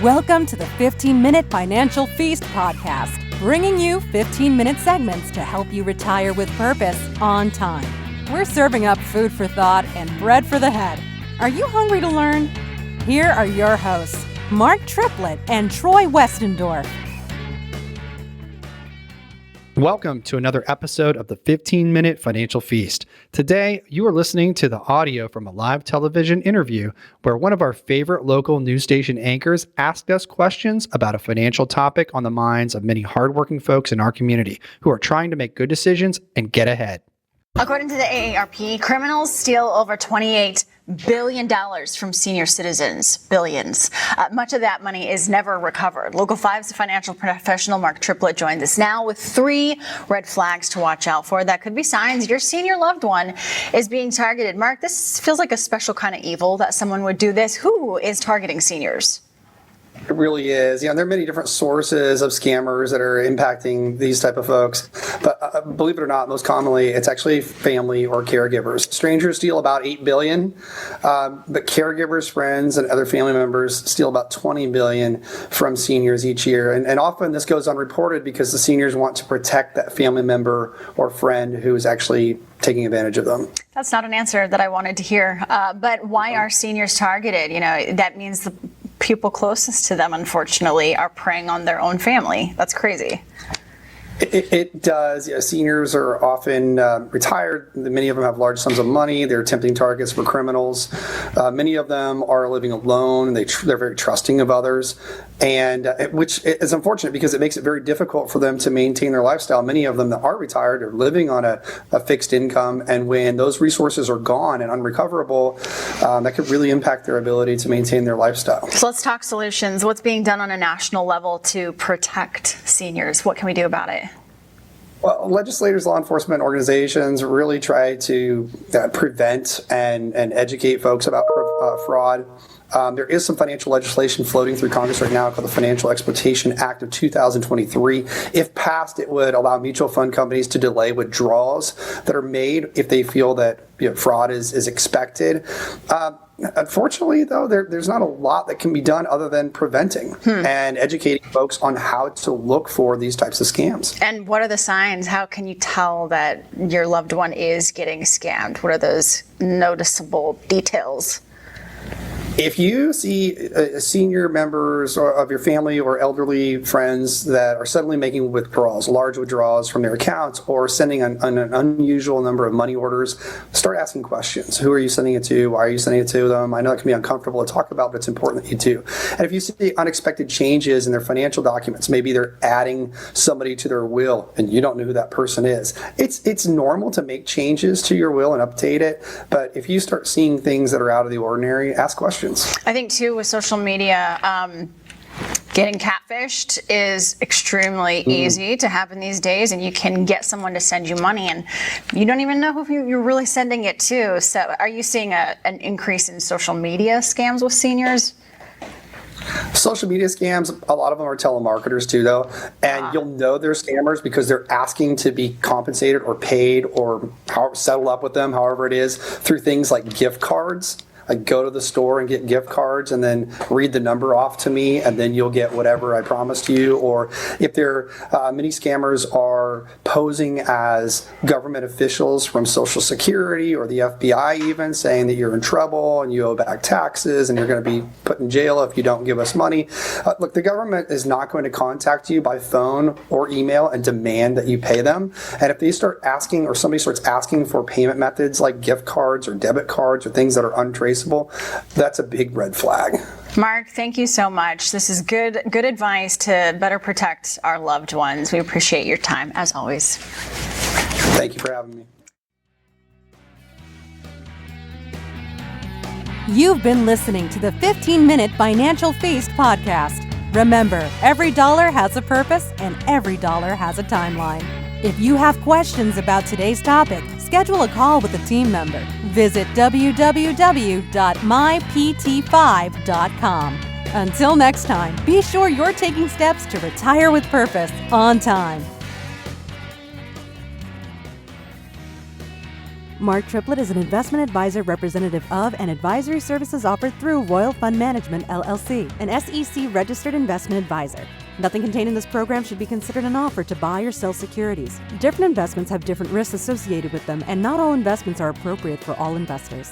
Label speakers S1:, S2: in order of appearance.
S1: Welcome to the 15-Minute Financial Feast podcast, bringing you 15-minute segments to help you retire with purpose on time. We're serving up food for thought and bread for the head. Are you hungry to learn? Here are your hosts, Mark Triplett and Troy Westendorf.
S2: Welcome to another episode of the 15-Minute Financial Feast. Today, you are listening to the audio from a live television interview where one of our favorite local news station anchors asked us questions about a financial topic on the minds of many hardworking folks in our community who are trying to make good decisions and get ahead.
S3: According to the AARP, criminals steal over $28 billion from senior citizens. Billions. Much of that money is never recovered. Local 5's financial professional Mark Triplett joins us now with 3 red flags to watch out for. That could be signs your senior loved one is being targeted. Mark, this feels like a special kind of evil that someone would do this. Who is targeting seniors?
S4: It really is. There are many different sources of scammers that are impacting these type of folks. But believe it or not, most commonly, it's actually family or caregivers. Strangers steal about $8 billion, but caregivers, friends, and other family members steal about $20 billion from seniors each year. And often this goes unreported because the seniors want to protect that family member or friend who is actually taking advantage of them.
S3: That's not an answer that I wanted to hear. But why are seniors targeted? That means the people closest to them, unfortunately, are preying on their own family. That's crazy.
S4: It does. Seniors are often retired. Many of them have large sums of money. They're tempting targets for criminals. Many of them are living alone. And they're very trusting of others, and which is unfortunate because it makes it very difficult for them to maintain their lifestyle. Many of them that are retired are living on a fixed income, and when those resources are gone and unrecoverable, that could really impact their ability to maintain their lifestyle.
S3: So let's talk solutions. What's being done on a national level to protect seniors? What can we do about it?
S4: Well, legislators, law enforcement organizations really try to prevent and educate folks about fraud. There is some financial legislation floating through Congress right now called the Financial Exploitation Act of 2023. If passed, it would allow mutual fund companies to delay withdrawals that are made if they feel that fraud is expected. Unfortunately, though, there's not a lot that can be done other than preventing and educating folks on how to look for these types of scams.
S3: And what are the signs? How can you tell that your loved one is getting scammed? What are those noticeable details?
S4: If you see senior members of your family or elderly friends that are suddenly making withdrawals, large withdrawals from their accounts, or sending an unusual number of money orders, start asking questions. Who are you sending it to? Why are you sending it to them? I know it can be uncomfortable to talk about, but it's important that you do. And if you see unexpected changes in their financial documents, maybe they're adding somebody to their will and you don't know who that person is. It's normal to make changes to your will and update it, but if you start seeing things that are out of the ordinary, ask questions.
S3: I think, too, with social media, getting catfished is extremely easy to happen these days, and you can get someone to send you money, and you don't even know who you're really sending it to. So are you seeing an increase in social media scams with seniors?
S4: Social media scams, a lot of them are telemarketers too, though, and you'll know they're scammers because they're asking to be compensated or paid or settle up with them, however it is, through things like gift cards. Like go to the store and get gift cards and then read the number off to me and then you'll get whatever I promised you. Or if many scammers are posing as government officials from Social Security or the FBI even, saying that you're in trouble and you owe back taxes and you're going to be put in jail if you don't give us money. Look, the government is not going to contact you by phone or email and demand that you pay them. And if they start asking or somebody starts asking for payment methods like gift cards or debit cards or things that are untraceable, that's a big red flag.
S3: Mark, thank you so much. This is good advice to better protect our loved ones. We appreciate your time, as always.
S4: Thank you for having me.
S1: You've been listening to the 15-Minute Financial Feast podcast. Remember, every dollar has a purpose and every dollar has a timeline. If you have questions about today's topic, schedule a call with a team member. Visit www.mypt5.com. Until next time, be sure you're taking steps to retire with purpose on time. Mark Triplett is an investment advisor representative of and advisory services offered through Royal Fund Management, LLC, an SEC-registered investment advisor. Nothing contained in this program should be considered an offer to buy or sell securities. Different investments have different risks associated with them, and not all investments are appropriate for all investors.